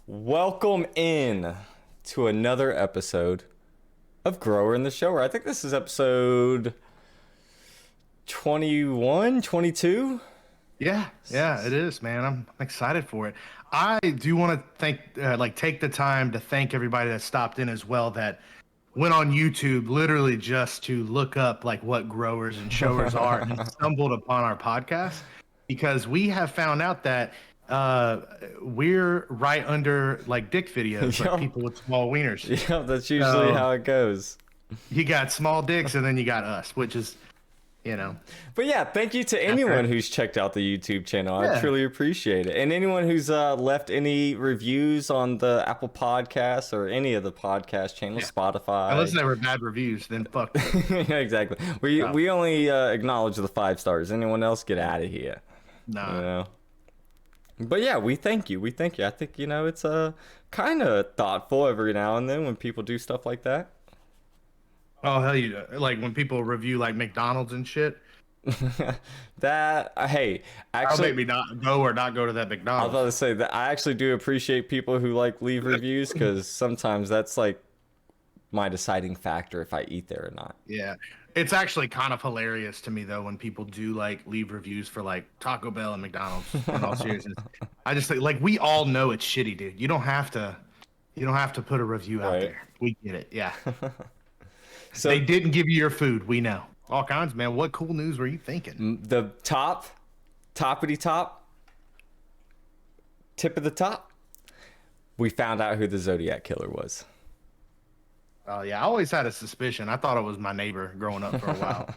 Welcome in to another episode of Grower in the Shower. I think this is episode 21, 22. Yeah, it is, man. I'm excited for it. I do want to take the time to thank everybody that stopped in as well, that went on YouTube literally just to look up like what growers and showers are and stumbled upon our podcast, because we have found out that we're right under like dick videos, like people with small wieners. Yeah, that's usually how it goes. You got small dicks and then you got us, which is, But yeah, thank you to anyone who's checked out the YouTube channel. I truly appreciate it. And anyone who's left any reviews on the Apple Podcasts or any of the podcast channels, Spotify. Unless they were bad reviews, then fuck them. Yeah, exactly. We only acknowledge the 5 stars. Anyone else, get out of here. Nah. You know? But yeah, we thank you. I think, it's kind of thoughtful every now and then when people do stuff like that. Oh, hell yeah. Like when people review like McDonald's and shit. That, hey, I'll actually, maybe not go to that I was McDonald's. about to say that I actually do appreciate people who like leave reviews, because sometimes that's like my deciding factor if I eat there or not. Yeah. It's actually kind of hilarious to me though when people do like leave reviews for like Taco Bell and McDonald's. In all seriousness, I just think like we all know it's shitty, dude. You don't have to put a review out there. We get it. Yeah. So They didn't give you your food. We know. All kinds, man. What cool news were you thinking? the toppity top, tip of the top, we found out who the Zodiac Killer was. Oh yeah, I always had a suspicion. I thought it was my neighbor growing up for a while.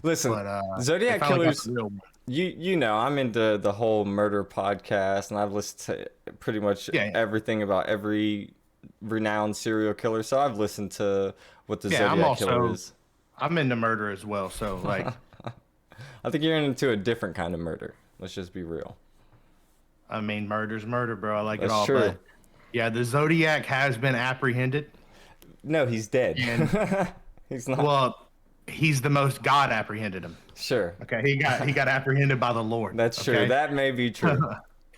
Listen, But Zodiac they finally got Killers, the real one. you know, I'm into the whole murder podcast, and I've listened to pretty much everything about every renowned serial killer. So I've listened to what the Zodiac Killer is. I'm into murder as well, so like I think you're into a different kind of murder. Let's just be real. I mean, murder's murder, bro. I like it That's all. true. But yeah, the Zodiac has been apprehended. No, he's dead. And He's not. well, he's the most. God apprehended him. Sure. Okay, he got apprehended by the Lord. That's true. okay? That may be true.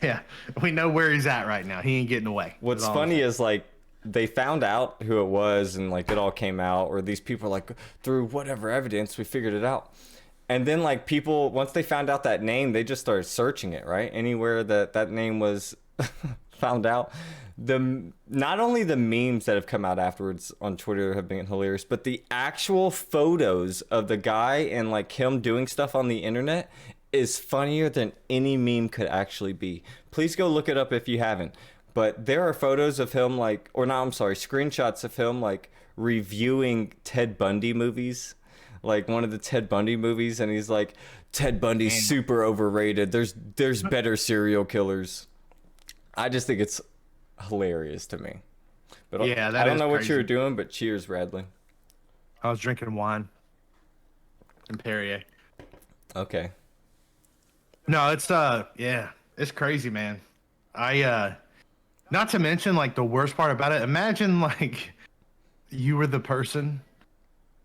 Yeah, we know where he's at right now. He ain't getting away. What's That's all funny I'm is like they found out who it was, and like it all came out, or these people like through whatever evidence we figured it out. And then like people, once they found out that name, they just started searching it, right? Anywhere that name was found out. Not only the memes that have come out afterwards on Twitter have been hilarious, but the actual photos of the guy and like him doing stuff on the internet is funnier than any meme could actually be. Please go look it up if you haven't. But there are photos of him like, or no, I'm sorry, screenshots of him like reviewing Ted Bundy movies. Like one of the Ted Bundy movies, and he's like, Ted Bundy's super overrated. There's better serial killers. I just think it's hilarious to me. But Yeah, that I don't is know what crazy. you were doing, but cheers, Radley. I was drinking wine and Perrier. Okay. No, it's it's crazy, man. Not to mention like the worst part about it. Imagine like you were the person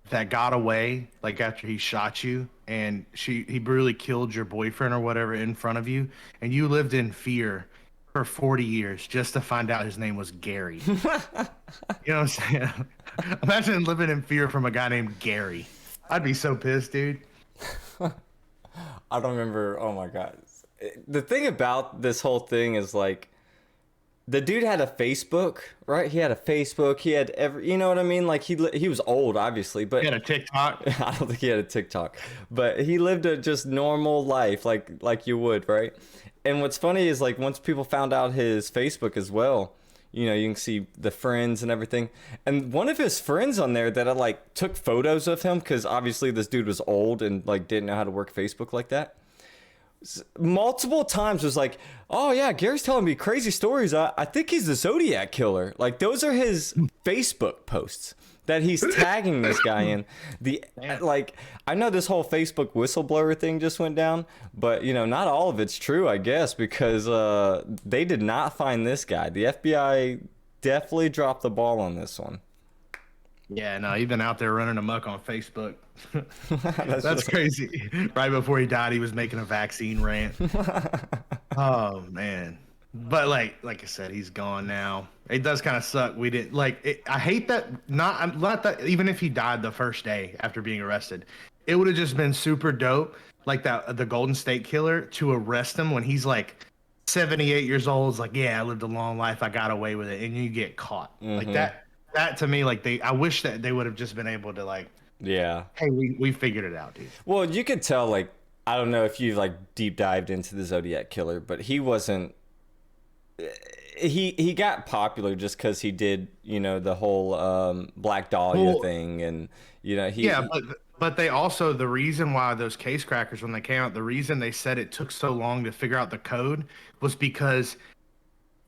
that got away like after he shot you, and he brutally killed your boyfriend or whatever in front of you, and you lived in fear for 40 years just to find out his name was Gary. You know what I'm saying? Imagine living in fear from a guy named Gary. I'd be so pissed, dude. I don't remember. Oh my God. The thing about this whole thing is like, the dude had a Facebook, right? He had a Facebook. He had you know what I mean? Like he was old, obviously, but He had a TikTok. I don't think he had a TikTok, but he lived a just normal life, like you would, right? And what's funny is like once people found out his Facebook as well, you know, you can see the friends and everything. And one of his friends on there that I like took photos of him, because obviously this dude was old and like didn't know how to work Facebook like that. Multiple times was like, oh yeah, Gary's telling me crazy stories. I think he's the Zodiac Killer. Like those are his Facebook posts that he's tagging this guy in. Like I know this whole Facebook whistleblower thing just went down, but you know, not all of it's true, I guess, because they did not find this guy. The FBI definitely dropped the ball on this one. Yeah, no, he's been out there running amok on Facebook. That's crazy. Right before he died, he was making a vaccine rant. Oh man. But like I said, he's gone now. It does kind of suck. We didn't like it. I hate that. Not that even if he died the first day after being arrested, it would have just been super dope. Like that the Golden State Killer to arrest him when he's like 78 years old. It's like, yeah, I lived a long life. I got away with it, and you get caught like that. That to me, like I wish that they would have just been able to like, Yeah. hey, we figured it out, dude. Well, you could tell, like, I don't know if you like deep dived into the Zodiac Killer, but he wasn't. He got popular just because he did, you know, the whole Black Dahlia Well, thing, and you know yeah, but they also the reason why those case crackers when they came out, the reason they said it took so long to figure out the code was because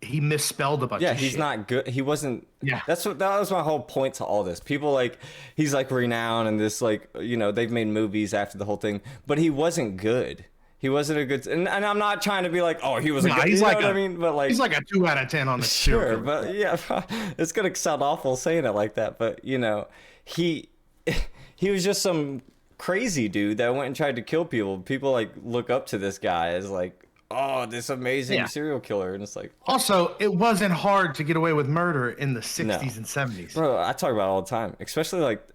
he misspelled a bunch yeah, of he's shit. not good. He wasn't. Yeah. That was my whole point to all this. People like he's like renowned and this like you know they've made movies after the whole thing, but he wasn't good. He wasn't a good. And I'm not trying to be like, oh, he was a Nah, good. he's You know like what I mean? But like he's like a 2 out of 10 on the sure, serial but yeah, it's gonna sound awful saying it like that. But you know, he he was just some crazy dude that went and tried to kill people. People like look up to this guy as like, oh, this amazing Yeah. serial killer, and it's like, Also, it wasn't hard to get away with murder in the 60s No. and 70s. bro, I talk about it all the time, especially like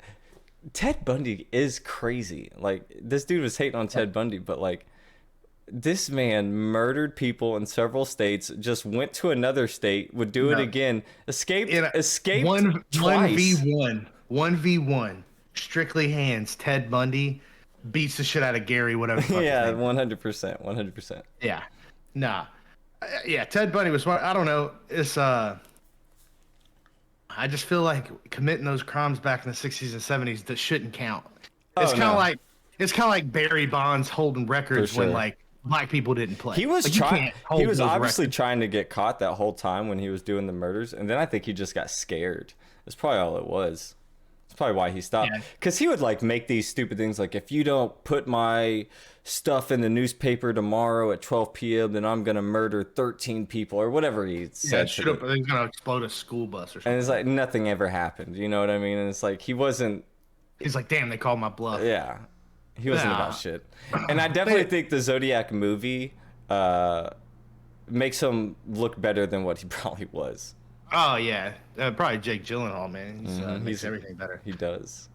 Ted Bundy is crazy. Like this dude was hating on Ted Bundy, but like this man murdered people in several states, just went to another state, would do it No. again, In a- escaped one twice. 1v1, strictly hands. Ted Bundy beats the shit out of Gary, whatever. the fuck his Yeah, name is. 100%, 100%. Yeah. Nah. Yeah, Ted Bundy was smart. I don't know. It's I just feel like committing those crimes back in the 60s and 70s that shouldn't count. It's Oh, kind of no. like Barry Bonds holding records For sure. when like black people didn't play. He was Like, you trying. can't hold He was those obviously records. trying to get caught that whole time when he was doing the murders, and then I think he just got scared. That's probably all it was. That's probably why he stopped. Yeah. Because he would like make these stupid things like, if you don't put my stuff in the newspaper tomorrow at 12 p.m., then I'm gonna murder 13 people or whatever he Yeah, said. should to have. them. He's gonna explode a school bus or something. And it's like nothing ever happened. You know what I mean? And it's like he wasn't. He's like, damn, they called my bluff. Yeah, he wasn't Nah. about shit. And I definitely think the Zodiac movie makes him look better than what he probably was. Oh yeah, probably Jake Gyllenhaal, man. He's, makes He's- everything better. He does.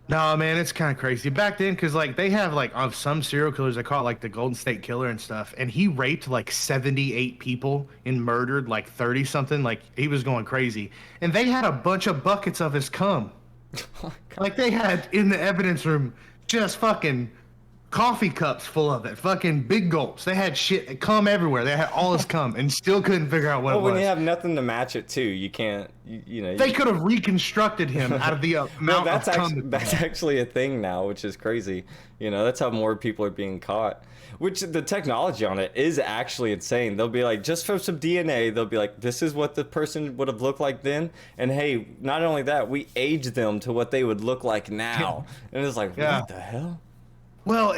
No, man, it's kind of crazy back then because like they have like of some serial killers they call it like the Golden State Killer and stuff, and he raped like 78 people and murdered like 30 something. Like he was going crazy, and they had a bunch of buckets of his cum. Like they had in the evidence room just fucking coffee cups full of it, fucking big gulps. They had shit cum everywhere. They had all his cum and still couldn't figure out what Well, it when was. you have nothing to match it to, you can't. You know. They could have reconstructed him out of the well, amount that's of cum. actually that's actually a thing now, which is crazy. You know, that's how more people are being caught. Which the technology on it is actually insane. They'll be like, just from some DNA, they'll be like, this is what the person would have looked like then. And hey, not only that, we age them to what they would look like now. And it's like, Yeah. what the hell? Well,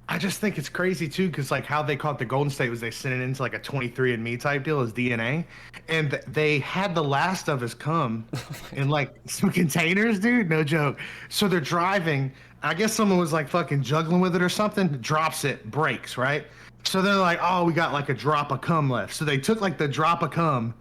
I just think it's crazy too, because like how they caught the Golden State was they sent it into like a 23andMe type deal as DNA, and they had the last of his cum in like some containers, dude. No joke. So they're driving. I guess someone was like fucking juggling with it or something. Drops it, breaks, right? So they're like, oh, we got like a drop of cum left. So they took like the drop of cum,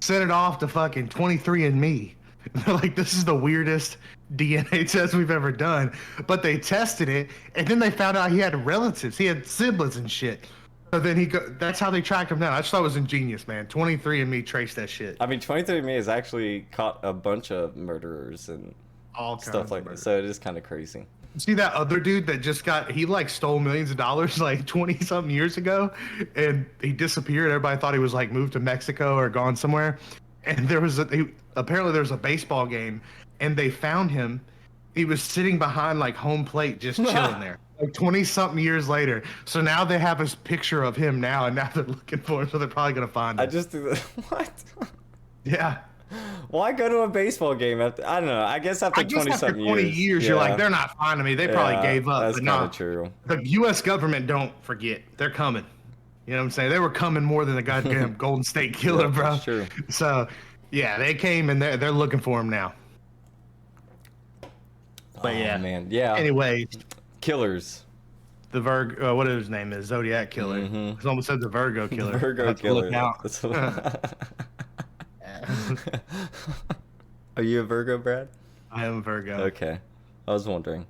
sent it off to fucking 23andMe. They're like, this is the weirdest DNA test we've ever done. But they tested it, and then they found out he had relatives. He had siblings and shit. So then that's how they tracked him down. I just thought it was ingenious, man. 23andMe traced that shit. I mean, 23andMe has actually caught a bunch of murderers and All kinds stuff of like that. murder. So it is kind of crazy. See that other dude that just he like stole millions of dollars like 20 something years ago, and he disappeared. Everybody thought he was like moved to Mexico or gone somewhere. And apparently there was a baseball game, and they found him. He was sitting behind like home plate, just chilling there. Like 20 something years later. So now they have this picture of him now, and now they're looking for him. So they're probably gonna find him. I just think that, what? Yeah. Why go to a baseball game after? I don't know. I guess after I guess 20 after something 20 years, you're yeah. like, they're not finding me. They probably Yeah, gave up. That's But kind no, of true. the U.S. government don't forget. They're coming. You know what I'm saying? They were coming more than the goddamn Golden State Killer, Yeah, bro. that's true. So, yeah, they came and they're looking for him now. But Oh, yeah, man. Yeah. Anyway, Killers. the Virgo, what his name is, Zodiac Killer. Mm-hmm. Someone said the Virgo Killer. Virgo Have to killer. look out. Are you a Virgo, Brad? I am a Virgo. Okay, I was wondering.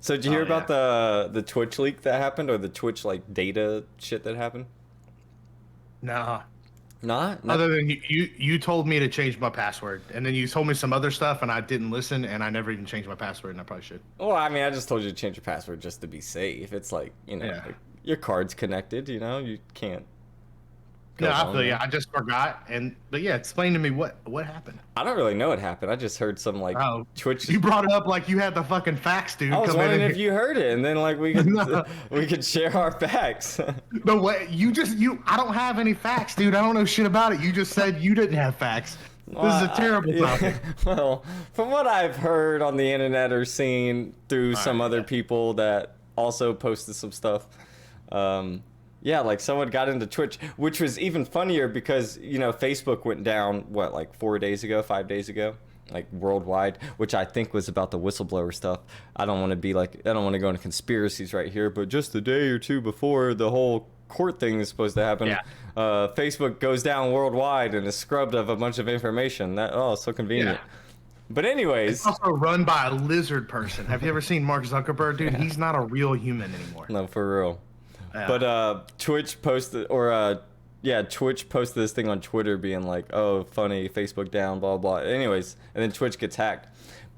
So did you hear about the Twitch leak that happened, or the Twitch like data shit that happened? Nah. Not? Other than you told me to change my password, and then you told me some other stuff, and I didn't listen, and I never even changed my password, and I probably should. Well, I mean, I just told you to change your password just to be safe. It's like, you know, like your card's connected, you know, you can't. No, I feel you. I just forgot, but yeah, explain to me what happened. I don't really know what happened. I just heard some like Twitch. You brought it up like you had the fucking facts, dude. I was wondering if you heard it, and then like we could we could share our facts. No way. I don't have any facts, dude. I don't know shit about it. You just said you didn't have facts. This is a terrible topic. Well, from what I've heard on the internet or seen through some other people that also posted some stuff, yeah, like someone got into Twitch, which was even funnier because, you know, Facebook went down, what, like 5 days ago, like worldwide, which I think was about the whistleblower stuff. I don't want to go into conspiracies right here, but just a day or two before the whole court thing is supposed to happen, Facebook goes down worldwide and is scrubbed of a bunch of information. So convenient. Yeah. But anyways, it's also run by a lizard person. Have you ever seen Mark Zuckerberg, dude? He's not a real human anymore. No, for real. Yeah. But Twitch posted this thing on Twitter being like, oh, funny, Facebook down, blah, blah. Anyways, and then Twitch gets hacked.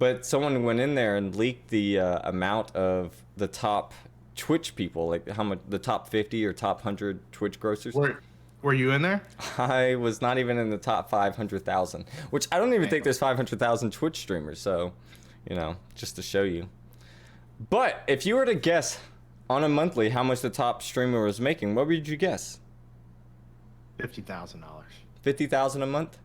But someone went in there and leaked the amount of the top Twitch people, like how much the top 50 or top 100 Twitch grossers. Were you in there? I was not even in the top 500,000, which I don't even think there's 500,000 Twitch streamers. So, you know, just to show you. But if you were to guess on a monthly how much the top streamer was making, what would you guess? $50,000. $50,000 a month?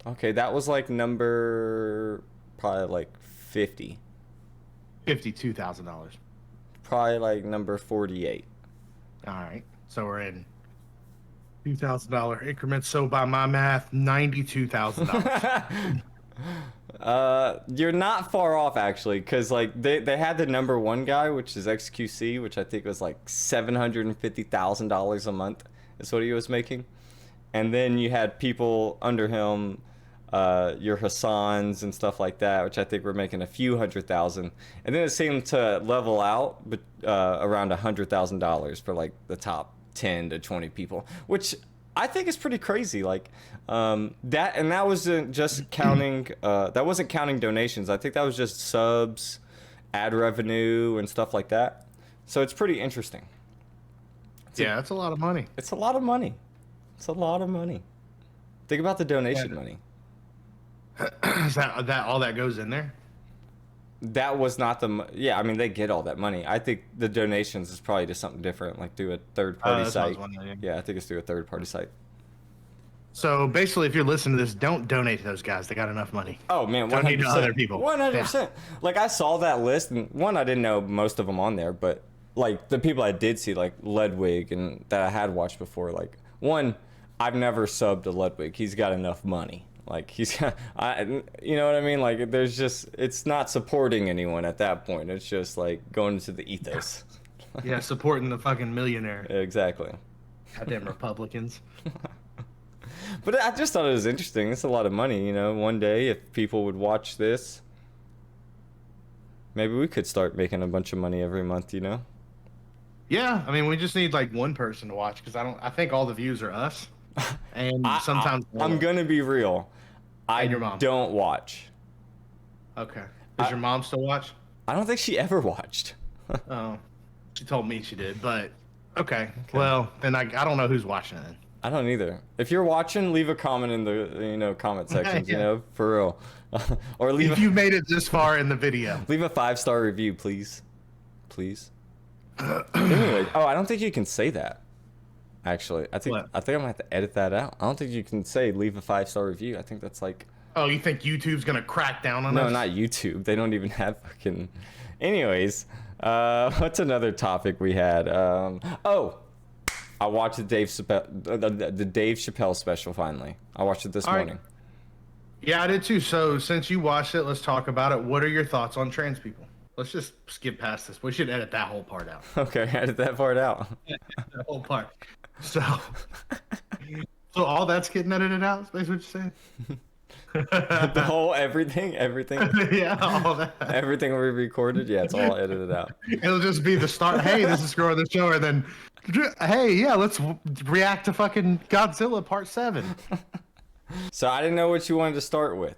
Okay, that was like number probably like 50. $52,000. Probably like number 48. All right, so we're in $2,000 increments. So by my math, $92,000. You're not far off actually, because like they had the number one guy, which is XQC, which I think was like $750,000 a month is what he was making, and then you had people under him, your Hassans and stuff like that, which I think were making a few $100,000, and then it seemed to level out, but around $100,000 for like the top 10 to 20 people, which I think is pretty crazy. Like that wasn't just counting. That wasn't counting donations. I think that was just subs, ad revenue, and stuff like that. So it's pretty interesting. That's a lot of money. It's a lot of money. It's a lot of money. Think about the donation money. Is that all that goes in there? That was not I mean, they get all that money. I think the donations is probably just something different, like through a third-party site. Yeah, I think it's through a third-party site. So basically, if you're listening to this, don't donate to those guys. They got enough money. Oh man, 100%. Donate to other people. 100%. Yeah. Like I saw that list, and I didn't know most of them on there, but like the people I did see, like Ledwig, and that I had watched before, like I've never subbed to Ledwig. He's got enough money. Like you know what I mean? Like it's not supporting anyone at that point. It's just like going into the ethos. Yeah, supporting the fucking millionaire. Exactly. Goddamn Republicans. But I just thought it was interesting. It's a lot of money, you know. One day, if people would watch this, maybe we could start making a bunch of money every month, you know? Yeah, I mean, we just need like one person to watch, because I think all the views are us. And sometimes I'm gonna be real. Your mom. Don't watch. Okay. Does your mom still watch? I don't think she ever watched. Oh, she told me she did, but okay. Well, then I don't know who's watching it. I don't either. If you're watching, leave a comment in the comment sections. You know, for real. Or if you made it this far in the video, leave a 5-star review, please. Anyway, I don't think you can say that. Actually, I think I'm gonna have to edit that out. I don't think you can say leave a 5-star review. I think that's like. Oh, you think YouTube's gonna crack down on us? No, not YouTube. They don't even have fucking. Anyways, what's another topic we had? I watched the Dave Chapelle special finally. I watched it this morning. Yeah, I did too. So since you watched it, let's talk about it. What are your thoughts on trans people? Let's just skip past this. We should edit that whole part out. Okay, edit that part out. That whole part. So, so all that's getting edited out. Is basically what you're saying? The whole everything. Yeah, all that. Everything we recorded, yeah, it's all edited out. It'll just be the start. Hey, this is Grow the Show, and then, hey, yeah, let's react to fucking Godzilla Part 7. So I didn't know what you wanted to start with.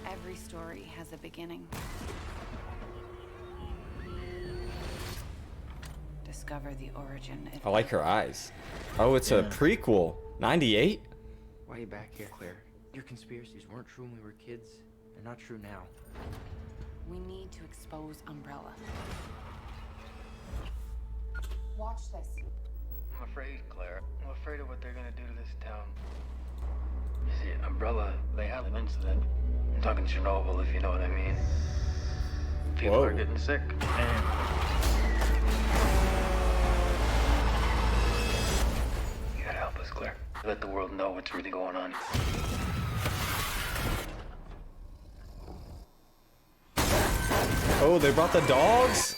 Every story has a beginning. Discover the origin. I like her eyes. Oh, it's a prequel. 98? Why are you back here, Claire? Your conspiracies weren't true when we were kids. They're not true now. We need to expose Umbrella. Watch this. I'm afraid, Claire. I'm afraid of what they're gonna do to this town. You see, Umbrella, they had an incident. I'm talking Chernobyl, if you know what I mean. People Whoa. are getting sick. You gotta help us, Claire. Let the world know what's really going on. Oh, they brought the dogs?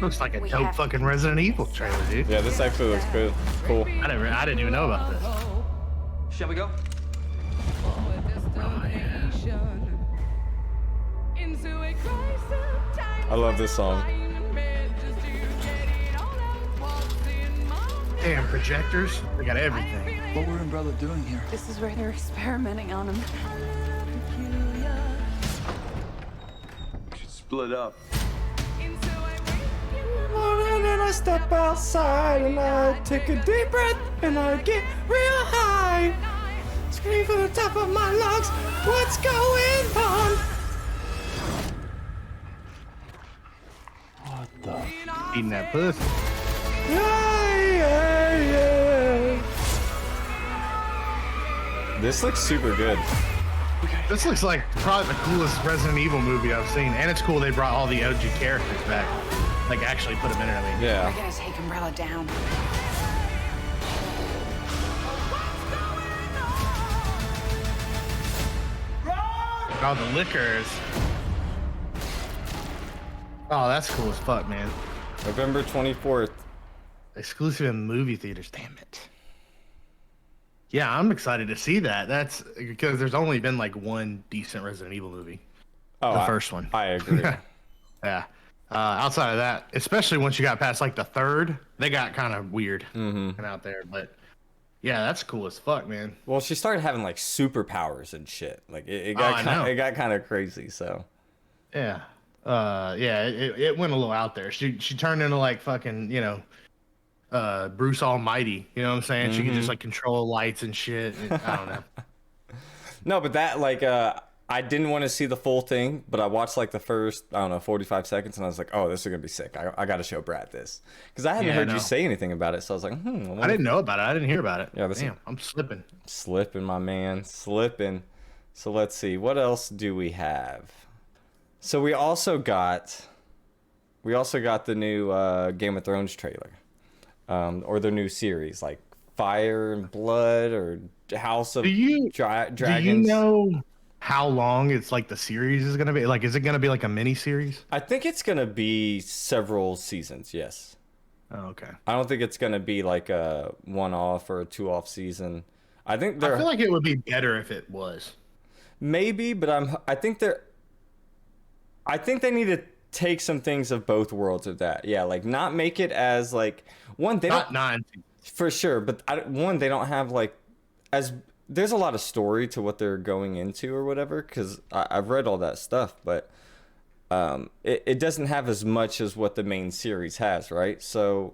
Looks like a We dope have to fucking Resident Evil trailer, dude. Yeah, this actually looks good. Cool. I didn't even know about this. Shall we go? I love this song. Damn, projectors. They got everything. What were Umbrella doing here? This is where they're experimenting on him. We should split up. And then I step outside and I take a deep breath and I get real high. Scream from the top of my lungs, what's going on? What the? Eating that pussy. This looks super good. This looks like probably the coolest Resident Evil movie I've seen, and it's cool they brought all the OG characters back, like actually put them in it. I mean, We're Yeah. gonna take Umbrella down. all the liquors. Oh, that's cool as fuck, man. November 24th. Exclusive in movie theaters. Damn it. Yeah, I'm excited to see that. That's because there's only been like one decent Resident Evil movie. Oh, The first one. I agree. Yeah. Outside of that, especially once you got past like the third, they got kind of weird and out there. But yeah, that's cool as fuck, man. Well, she started having like superpowers and shit. Like it I know. it got kind of crazy. So Yeah. Yeah, it went a little out there. She turned into like fucking, Bruce Almighty. You know what I'm saying? She could just like control lights and shit. And, I don't know. no, but that like I didn't want to see the full thing, but I watched like the first 45 seconds, and I was like, oh, this is gonna be sick. I got to show Brad this because I hadn't Yeah, I heard know. you say anything about it. So I was like, I didn't know about it. I didn't hear about it. Yeah, this is- Damn, I'm slipping. Slipping, my man, slipping. So let's see, what else do we have? So we also got the new Game of Thrones trailer, or the new series like Fire and Blood or House of Do you Dragons. know how long it's like the series is gonna be? Like, is it gonna be like a mini series? I think it's gonna be several seasons. Yes, Oh, okay. I don't think it's gonna be like a one-off or a two-off season. I think I they're feel like it would be better if it was. maybe, but I think they need to take some things of both worlds of that. Yeah, like not make it as like one they Not don't 9. for sure, but they don't have like as there's a lot of story to what they're going into or whatever because I've read all that stuff, but it doesn't have as much as what the main series has, right? So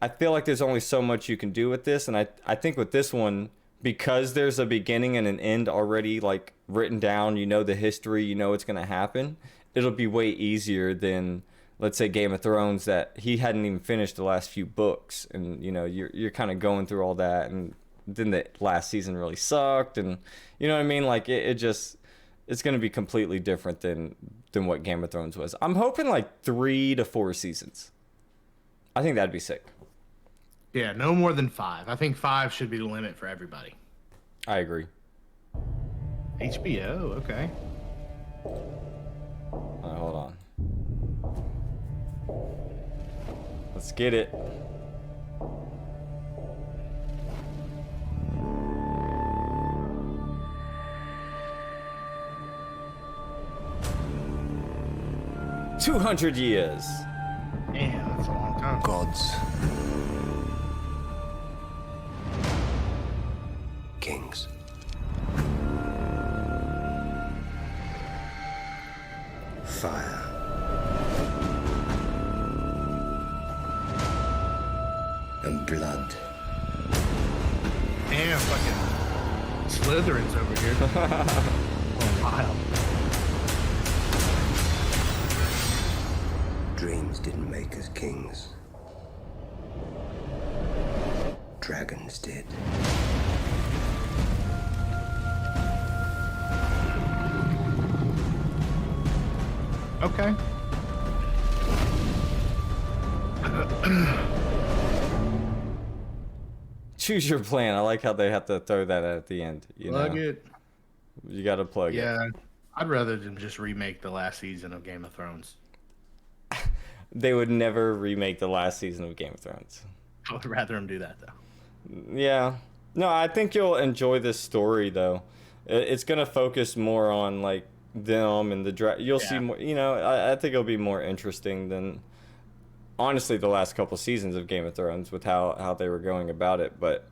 I feel like there's only so much you can do with this, and I think with this one, because there's a beginning and an end already like written down, the history, it's gonna happen, it'll be way easier than let's say Game of Thrones that he hadn't even finished the last few books, and you're kind of going through all that, and then the last season really sucked, and you know what I mean, like it's gonna be completely different than what Game of Thrones was. I'm hoping like 3 to 4 seasons. I think that'd be sick. Yeah, no more than 5. I think 5 should be the limit for everybody. I agree. HBO, okay. Hold on. Let's get it. $200 years. Damn, that's a long time. Gods. Kings. Fire. And blood. Damn, fucking Slytherin's over here. Oh, wild. Dreams didn't make us kings. Dragons did. Okay. Choose your plan. I like how they have to throw that at the end. You Plug know? it. You got to plug it. Yeah. I'd rather them just remake the last season of Game of Thrones. They would never remake the last season of Game of Thrones. I would rather them do that, though. Yeah. No, I think you'll enjoy this story, though. It's going to focus more on, like, them and the you'll see more, you know, I think it'll be more interesting than, honestly, the last couple seasons of Game of Thrones with how they were going about it. But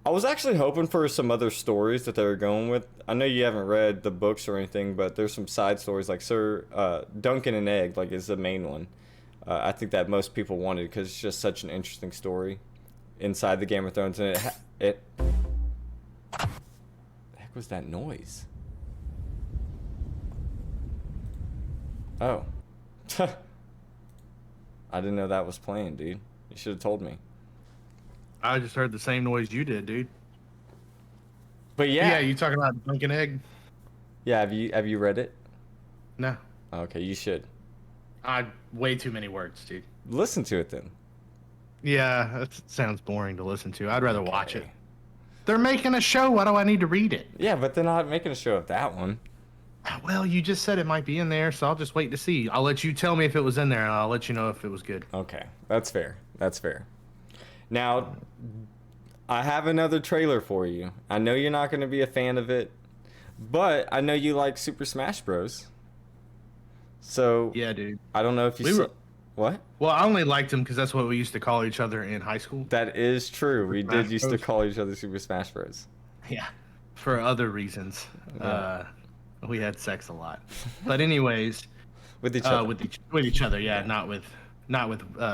I was actually hoping for some other stories that they were going with. I know you haven't read the books or anything, but there's some side stories, like Sir Duncan and Egg, like, is the main one. I think that most people wanted because it's just such an interesting story inside the Game of Thrones, and it the heck was that noise? Oh. I didn't know that was playing, dude. You should have told me. I just heard the same noise you did, dude. But yeah. Yeah, you talking about Dunkin' Egg? Yeah, have you read it? No. Okay, you should. Way too many words, dude. Listen to it then. Yeah, that sounds boring to listen to. I'd rather watch it. They're making a show. Why do I need to read it? Yeah, but they're not making a show of that one. Well, you just said it might be in there, so I'll just wait to see. I'll let you tell me if it was in there, and I'll let you know if it was good. Okay, that's fair. That's fair. Now, I have another trailer for you. I know you're not going to be a fan of it, but I know you like Super Smash Bros. So Yeah, dude. I don't know if you what? Well, I only liked him because that's what we used to call each other in high school. That is true. We Smash did used to Bros. call each other Super Smash Bros. Yeah, for other reasons. Yeah. We had sex a lot, but anyways, With each other. with each other. Yeah, not with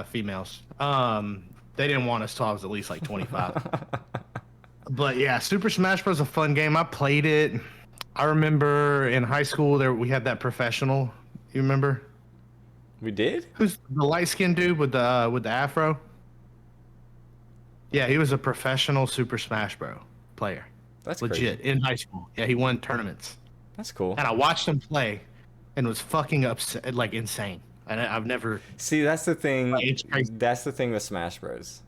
females. They didn't want us till I was at least like 25. But yeah, Super Smash Bros. A fun game. I played it. I remember in high school we had that professional. You remember? We did? Who's the light skinned dude with the afro? Yeah, he was a professional Super Smash Bros. Player. That's Legit crazy. in high school. Yeah, he won tournaments. That's cool. And I watched him play, and was fucking upset, like insane. And I've never. See, that's the thing. Like, it's crazy. That's the thing with Smash Bros.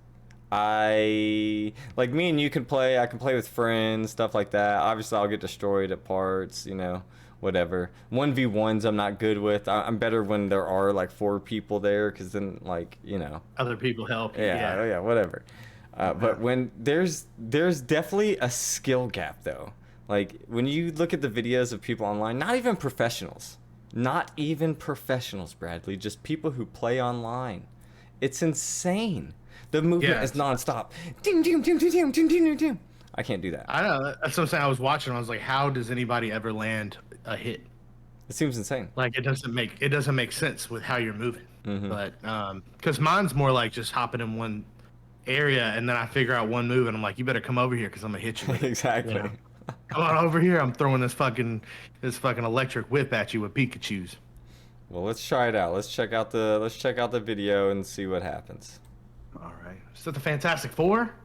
Me and you can play. I can play with friends, stuff like that. Obviously, I'll get destroyed at parts, you know, whatever. 1v1s I'm not good with. I'm better when there are like 4 people there, because then, like, you know. Other people help. Yeah, whatever. But when there's definitely a skill gap, though. Like, when you look at the videos of people online, not even professionals, Bradley, just people who play online. It's insane. The movement is nonstop. I can't do that. I know. That's what I'm saying. I was watching. I was like, how does anybody ever land a hit? It seems insane. Like, it doesn't make sense with how you're moving. Mm-hmm. But because mine's more like just hopping in one area, and then I figure out one move, and I'm like, you better come over here because I'm gonna hit you. With it. Exactly. You know? Come on over here. I'm throwing this fucking electric whip at you with Pikachu's. Well, let's try it out. Let's check out the video and see what happens. All right. Is that the Fantastic Four?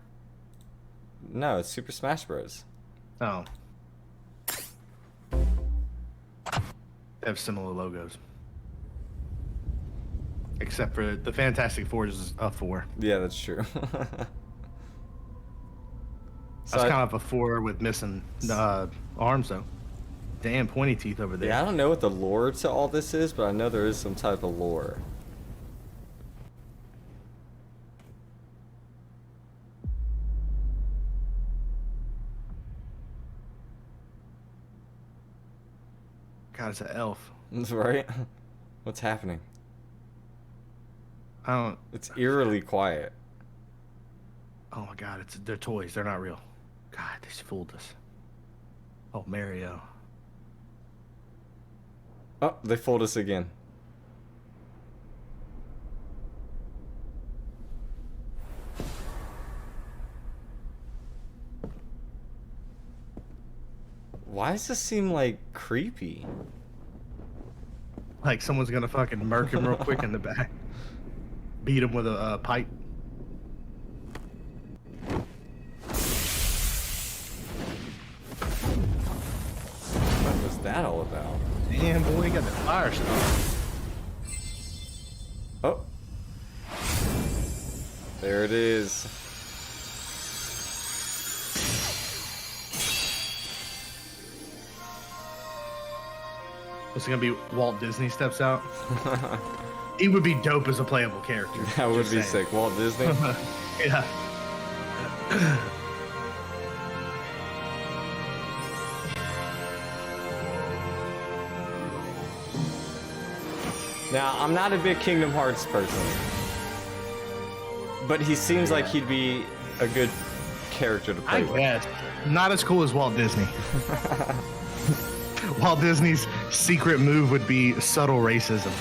No, it's Super Smash Bros. Oh. They have similar logos. except for the Fantastic Four is a 4. Yeah, that's true. That's kind of a 4 with missing arms though. Damn pointy teeth over there. Yeah, I don't know what the lore to all this is, but I know there is some type of lore. God, it's an elf. Right? What's happening? I don't. It's eerily quiet. Oh my God, they're toys. They're not real. God, they fooled us. Oh, Mario. Oh, they fooled us again. Why does this seem like creepy? Like someone's gonna fucking murk him real quick in the back. Beat him with a pipe. What was that all about? Damn, boy, he got the fire stuff. Oh. There it is. It's gonna be Walt Disney steps out. He would be dope as a playable character. That would just be saying. sick. Walt Disney. Yeah. Now, I'm not a big Kingdom Hearts person, but he seems like he'd be a good character to play I with. guess. Not as cool as Walt Disney. Walt Disney's secret move would be subtle racism.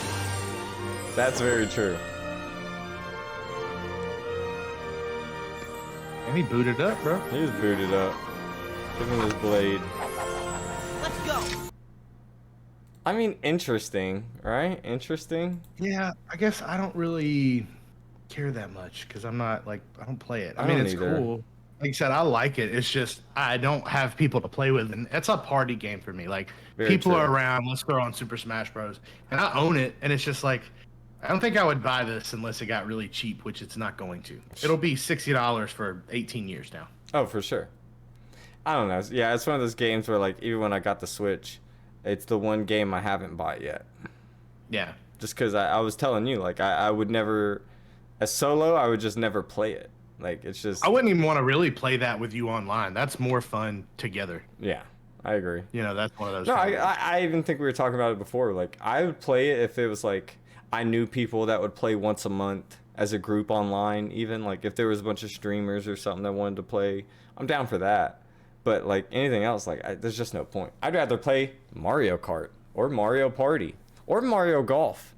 That's very true. And he booted up, bro. He's booted up. Give him his blade. Let's go. I mean, interesting, right? Interesting. Yeah, I guess I don't really care that much because I'm not like I don't play it. I I mean, don't it's either. cool. Like you said, I like it. It's just I don't have people to play with, and it's a party game for me. Like Very people true. are around. Let's throw on Super Smash Bros. And I own it, and it's just like I don't think I would buy this unless it got really cheap, which it's not going to. It'll be $60 for 18 years now. Oh, for sure. I don't know. Yeah, it's one of those games where, like, even when I got the Switch, it's the one game I haven't bought yet. Yeah. Just because I was telling you, like, I would never, as solo, I would just never play it. Like, it's just, I wouldn't even want to really play that with you online. That's more fun together. yeah, I agree. You know, that's one of those. No, kind of- I even think we were talking about it before. Like, I would play it if it was like I knew people that would play once a month as a group online. Even like if there was a bunch of streamers or something that wanted to play, I'm down for that. But like anything else, like there's just no point. I'd rather play Mario Kart or Mario Party or Mario Golf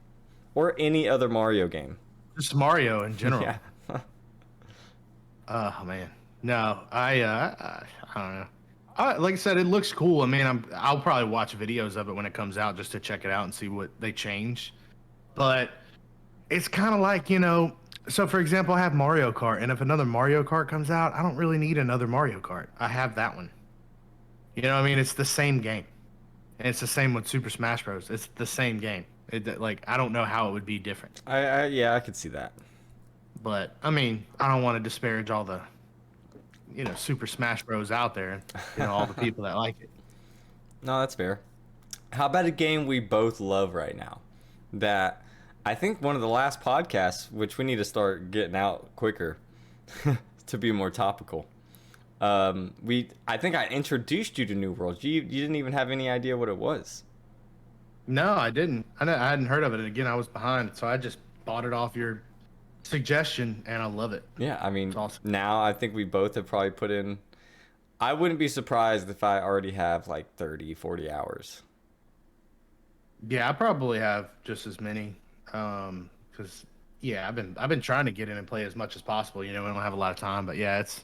or any other Mario game. Just Mario in general. Yeah. Oh man, no, I don't know. Like I said, it looks cool. I mean, I'll probably watch videos of it when it comes out just to check it out and see what they changed. But it's kind of like, you know, so for example, I have Mario Kart, and if another Mario Kart comes out, I don't really need another Mario Kart. I have that one. You know what I mean? It's the same game, and it's the same with Super Smash Bros. It's the same game. Like I don't know how it would be different. Yeah, I could see that. But I mean, I don't want to disparage all the, you know, Super Smash Bros. Out there, and you know all the people that like it. No, that's fair. How about a game we both love right now? That I think one of the last podcasts, which we need to start getting out quicker to be more topical. I think I introduced you to New World. You didn't even have any idea what it was. No, I didn't. I hadn't heard of it. And again, I was behind, so I just bought it off your suggestion, and I love it. Yeah, I mean, It's awesome. now I think we both have probably put in. I wouldn't be surprised if I already have like 30, 40 hours. Yeah, I probably have just as many. Because yeah, I've been trying to get in and play as much as possible. You know, we don't have a lot of time, but yeah, it's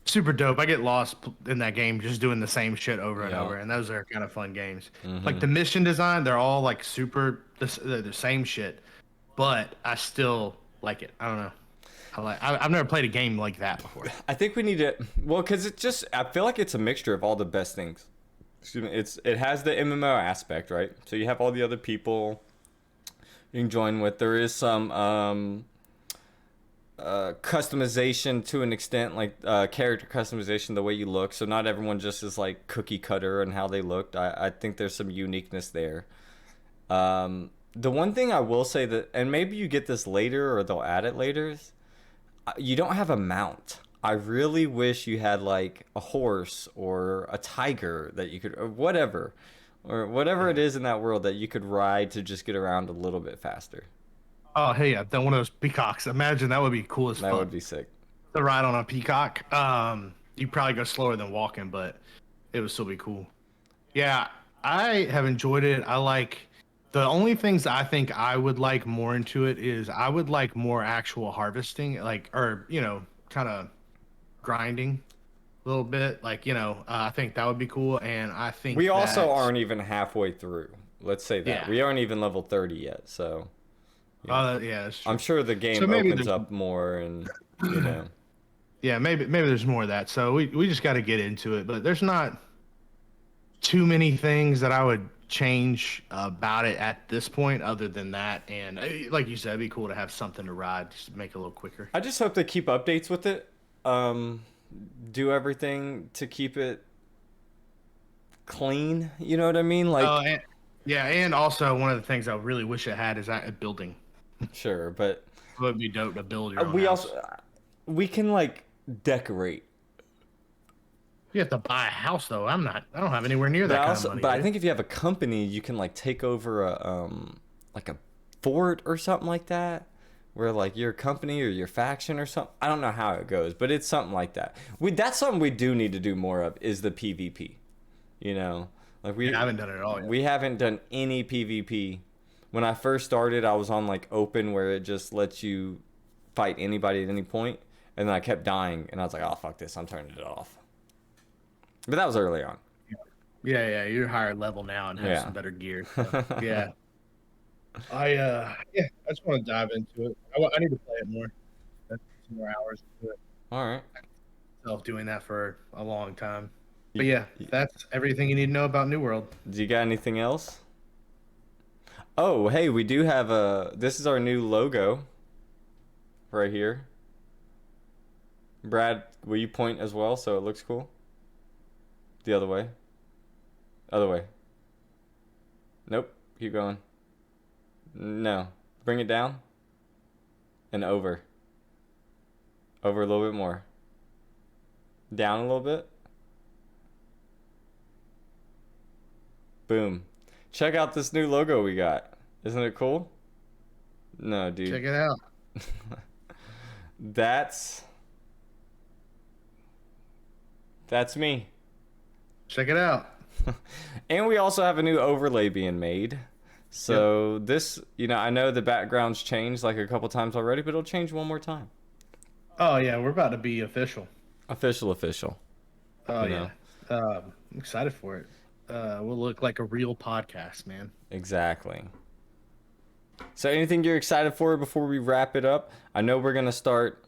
super dope. I get lost in that game just doing the same shit over and Yeah. over, and those are kind of fun games. Like the mission design, they're all like super the same shit, but I still like it. I don't know. I've never played a game like that before. I think we need to, well, because I feel like it's a mixture of all the best things. Excuse me. It has the MMO aspect, right? So you have all the other people you can join with. There is some customization to an extent, like character customization, the way you look. So not everyone just is like cookie cutter and how they looked. I think there's some uniqueness there. The one thing I will say that, and maybe you get this later or they'll add it later, is you don't have a mount. I really wish you had like a horse or a tiger that you could, or whatever it is in that world that you could ride to just get around a little bit faster. Oh, hey, yeah, one of those peacocks. Imagine that would be cool as fuck. That would be sick. To ride on a peacock. You probably go slower than walking, but it would still be cool. Yeah, I have enjoyed it. I like the only things I think I would like more into it is I would like more actual harvesting, like, or kind of grinding a little bit, like I think that would be cool. And I think we also aren't even halfway through. Let's say that we aren't even level 30 yet, so yeah, that's true. I'm sure the game opens up more, and yeah, maybe there's more of that. So we just got to get into it, but there's not too many things that I would change about it at this point other than that. And like you said, it'd be cool to have something to ride just to make it a little quicker. I just hope they keep updates with it. Do everything to keep it clean, you know what I mean? Like and also one of the things I really wish it had is that building. Sure, but it would be dope to build your own house. We can like decorate. You have to buy a house though. I don't have anywhere near that kind of money. But I think if you have a company, you can like take over a like a fort or something like that, where like your company or your faction or something. I don't know how it goes, but it's something like that. That's something we do need to do more of, is the PvP. Like we haven't done it at all yet. We haven't done any PvP. When I first started, I was on like open, where it just lets you fight anybody at any point, and then I kept dying, and I was like, oh fuck this, I'm turning it off. But that was early on. Yeah, you're higher level now and have some better gear. So, yeah. I just want to dive into it. I need to play it more. Some more hours into it. All right. Self doing that for a long time. But yeah, that's everything you need to know about New World. Do you got anything else? Oh, hey, we do have this is our new logo right here. Brad, will you point as well so it looks cool? The other way. Other way. Nope. Keep going. No. Bring it down. And over. Over a little bit more. Down a little bit. Boom. Check out this new logo we got. Isn't it cool? No, dude. Check it out. That's me. Check it out. And we also have a new overlay being made. So this, I know the background's changed like a couple times already, but it'll change one more time. Oh yeah, we're about to be official. Official. Oh yeah. I'm excited for it. We'll look like a real podcast, man. Exactly. So anything you're excited for before we wrap it up? I know we're going to start,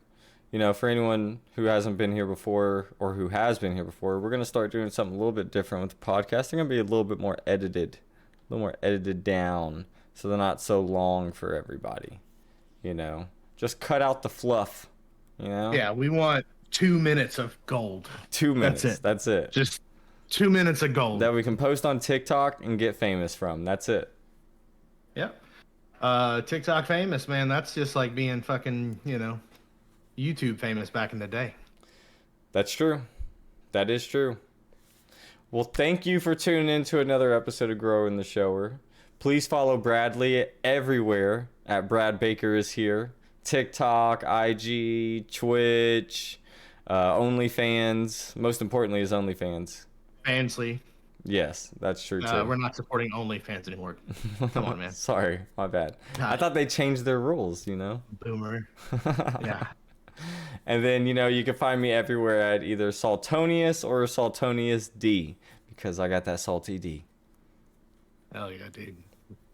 for anyone who hasn't been here before or who has been here before, we're going to start doing something a little bit different with the podcast. They're going to be a little bit more edited down, so they're not so long for everybody. Just cut out the fluff, Yeah, we want 2 minutes of gold. 2 minutes. That's it. Just 2 minutes of gold that we can post on TikTok and get famous from. That's it. Yep. TikTok famous, man. That's just like being fucking, YouTube famous back in the day. That's true. That is true. Well, thank you for tuning in to another episode of Grower in the Shower. Please follow Bradley everywhere at Brad Baker is here. TikTok, IG, Twitch, OnlyFans. Most importantly is OnlyFans. Fansly. Yes, that's true too. We're not supporting OnlyFans anymore. Come on, man. Sorry, my bad. I thought they changed their rules, Boomer. Yeah. And then, you can find me everywhere at either Saltonius or saltoniusd, because I got that salty D. Hell yeah, dude.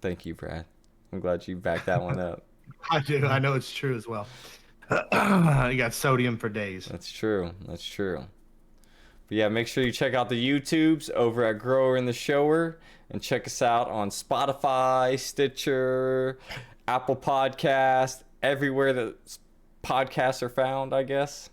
Thank you, Brad. I'm glad you backed that one up. I do. I know it's true as well. You got sodium for days. That's true. But yeah, make sure you check out the YouTubes over at Grower in the Shower, and check us out on Spotify, Stitcher, Apple Podcast, everywhere that podcasts are found, I guess.